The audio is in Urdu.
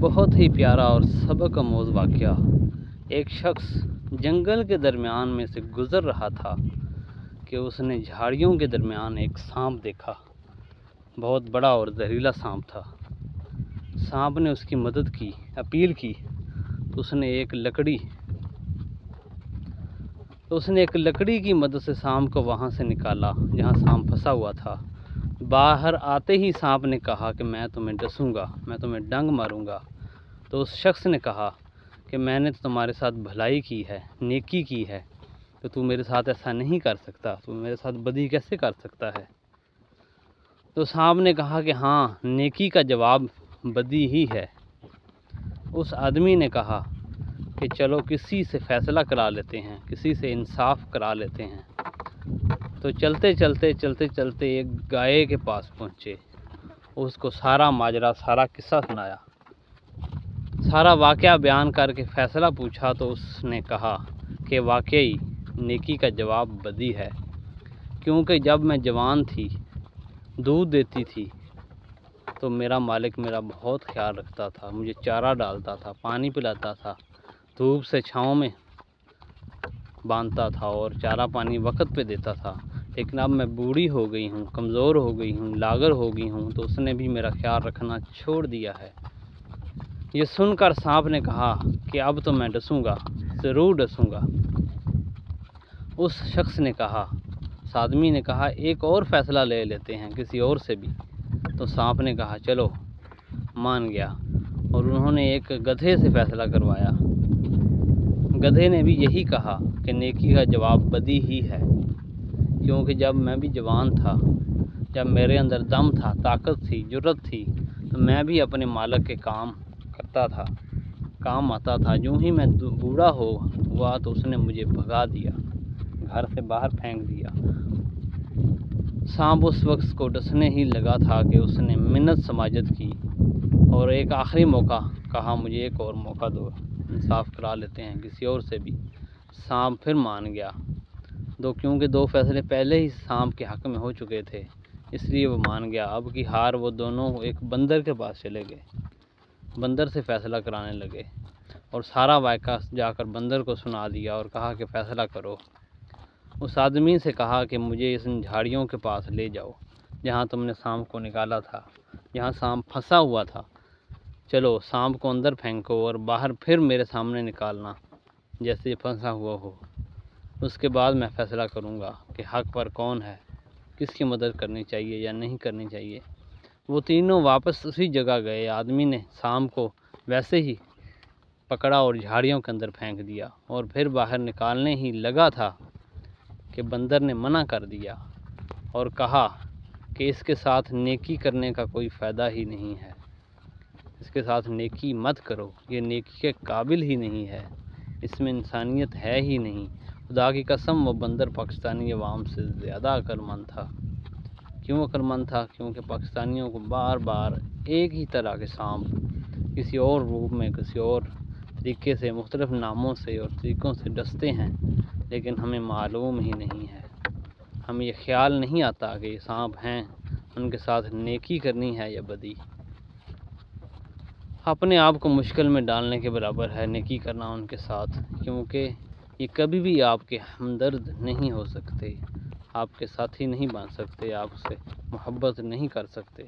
بہت ہی پیارا اور سبق آموز واقعہ۔ ایک شخص جنگل کے درمیان میں سے گزر رہا تھا کہ اس نے جھاڑیوں کے درمیان ایک سانپ دیکھا۔ بہت بڑا اور زہریلا سانپ تھا۔ سانپ نے اس کی مدد کی، اپیل کی تو اس نے ایک لکڑی کی مدد سے سانپ کو وہاں سے نکالا جہاں سانپ پھنسا ہوا تھا۔ باہر آتے ہی سانپ نے کہا کہ میں تمہیں ڈسوں گا، میں تمہیں ڈنگ ماروں گا۔ تو اس شخص نے کہا کہ میں نے تمہارے ساتھ بھلائی کی ہے، نیکی کی ہے، تو تو میرے ساتھ ایسا نہیں کر سکتا، تو میرے ساتھ بدی کیسے کر سکتا ہے؟ تو سانپ نے کہا کہ ہاں، نیکی کا جواب بدی ہی ہے۔ اس آدمی نے کہا کہ چلو کسی سے فیصلہ کرا لیتے ہیں، کسی سے انصاف کرا لیتے ہیں۔ تو چلتے چلتے ایک گائے کے پاس پہنچے، اس کو سارا ماجرا، سارا قصہ سنایا، سارا واقعہ بیان کر کے فیصلہ پوچھا تو اس نے کہا کہ واقعی نیکی کا جواب بدی ہے، کیونکہ جب میں جوان تھی، دودھ دیتی تھی تو میرا مالک میرا بہت خیال رکھتا تھا، مجھے چارہ ڈالتا تھا، پانی پلاتا تھا، دھوپ سے چھاؤں میں باندھتا تھا اور چارہ پانی وقت پہ دیتا تھا۔ لیکن اب میں بوڑھی ہو گئی ہوں، کمزور ہو گئی ہوں، لاغر ہو گئی ہوں، تو اس نے بھی میرا خیال رکھنا چھوڑ دیا ہے۔ یہ سن کر سانپ نے کہا کہ اب تو میں ڈسوں گا، ضرور ڈسوں گا۔ اس شخص نے کہا، اس آدمی نے کہا ایک اور فیصلہ لے لیتے ہیں کسی اور سے بھی۔ تو سانپ نے کہا چلو، مان گیا، اور انہوں نے ایک گدھے سے فیصلہ کروایا۔ گدھے نے بھی یہی کہا کہ نیکی کا جواب بدی ہی ہے، کیونکہ جب میں بھی جوان تھا، جب میرے اندر دم تھا، طاقت تھی، جرأت تھی، تو میں بھی اپنے مالک کے کام کرتا تھا، کام آتا تھا۔ جو ہی میں بوڑھا ہوا تو اس نے مجھے بھگا دیا، گھر سے باہر پھینک دیا۔ سانپ اس وقت کو ڈسنے ہی لگا تھا کہ اس نے منت سماجت کی اور ایک آخری موقع کہا، مجھے ایک اور موقع دو، انصاف کرا لیتے ہیں کسی اور سے بھی۔ سانپ پھر مان گیا، کیونکہ دو فیصلے پہلے ہی سانپ کے حق میں ہو چکے تھے، اس لیے وہ مان گیا۔ اب کی ہار وہ دونوں ایک بندر کے پاس چلے گئے، بندر سے فیصلہ کرانے لگے اور سارا واقعہ جا کر بندر کو سنا دیا اور کہا کہ فیصلہ کرو۔ اس آدمی سے کہا کہ مجھے ان جھاڑیوں کے پاس لے جاؤ جہاں تم نے سانپ کو نکالا تھا، جہاں سانپ پھنسا ہوا تھا۔ چلو سانپ کو اندر پھینکو اور باہر پھر میرے سامنے نکالنا جیسے پھنسا ہوا ہو۔ اس کے بعد میں فیصلہ کروں گا کہ حق پر کون ہے، کس کی مدد کرنی چاہیے یا نہیں کرنی چاہیے۔ وہ تینوں واپس اسی جگہ گئے۔ آدمی نے سانپ کو ویسے ہی پکڑا اور جھاڑیوں کے اندر پھینک دیا، اور پھر باہر نکالنے ہی لگا تھا کہ بندر نے منع کر دیا اور کہا کہ اس کے ساتھ نیکی کرنے کا کوئی فائدہ ہی نہیں ہے، اس کے ساتھ نیکی مت کرو، یہ نیکی کے قابل ہی نہیں ہے، اس میں انسانیت ہے ہی نہیں۔ خدا کی قسم وہ بندر پاکستانی عوام سے زیادہ عقلمند تھا۔ کیوں عقلمند تھا؟ کیونکہ پاکستانیوں کو بار بار ایک ہی طرح کے سانپ کسی اور روپ میں، کسی اور طریقے سے، مختلف ناموں سے اور طریقوں سے ڈستے ہیں، لیکن ہمیں معلوم ہی نہیں ہے، ہمیں یہ خیال نہیں آتا کہ یہ سانپ ہیں، ان کے ساتھ نیکی کرنی ہے یا بدی۔ اپنے آپ کو مشکل میں ڈالنے کے برابر ہے نیکی کرنا ان کے ساتھ، کیونکہ یہ کبھی بھی آپ کے ہمدرد نہیں ہو سکتے، آپ کے ساتھی نہیں بن سکتے، آپ سے محبت نہیں کر سکتے۔